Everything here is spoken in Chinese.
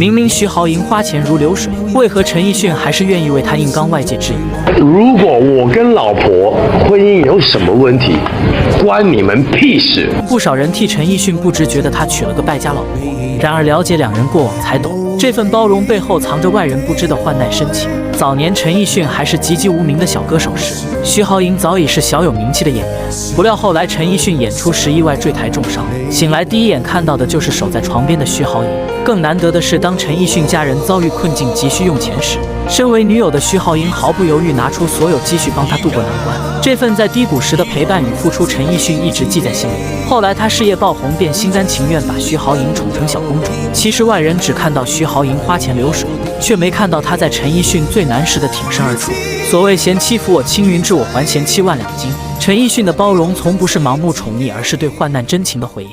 明明徐豪莹花钱如流水，为何陈奕迅还是愿意为她硬刚外界质疑？如果我跟老婆婚姻有什么问题，关你们屁事！不少人替陈奕迅不值，觉得他娶了个败家老婆。然而了解两人过往才懂，这份包容背后藏着外人不知的患难深情。早年陈奕迅还是籍籍无名的小歌手时，徐豪莹早已是小有名气的演员。不料后来陈奕迅演出时意外坠台重伤，醒来第一眼看到的就是守在床边的徐豪莹。更难得的是，当陈奕迅家人遭遇困境急需用钱时，身为女友的徐豪莹毫不犹豫拿出所有积蓄帮他渡过难关。这份在低谷时的陪伴与付出，陈奕迅一直记在心里。后来他事业爆红，便心甘情愿把徐豪莹宠成小公主。其实外人只看到徐豪莹花钱流水，却没看到她在陈奕迅最难时的挺身而出。所谓贤妻扶我青云志，我还贤妻万两金。陈奕迅的包容从不是盲目宠溺，而是对患难真情的回应。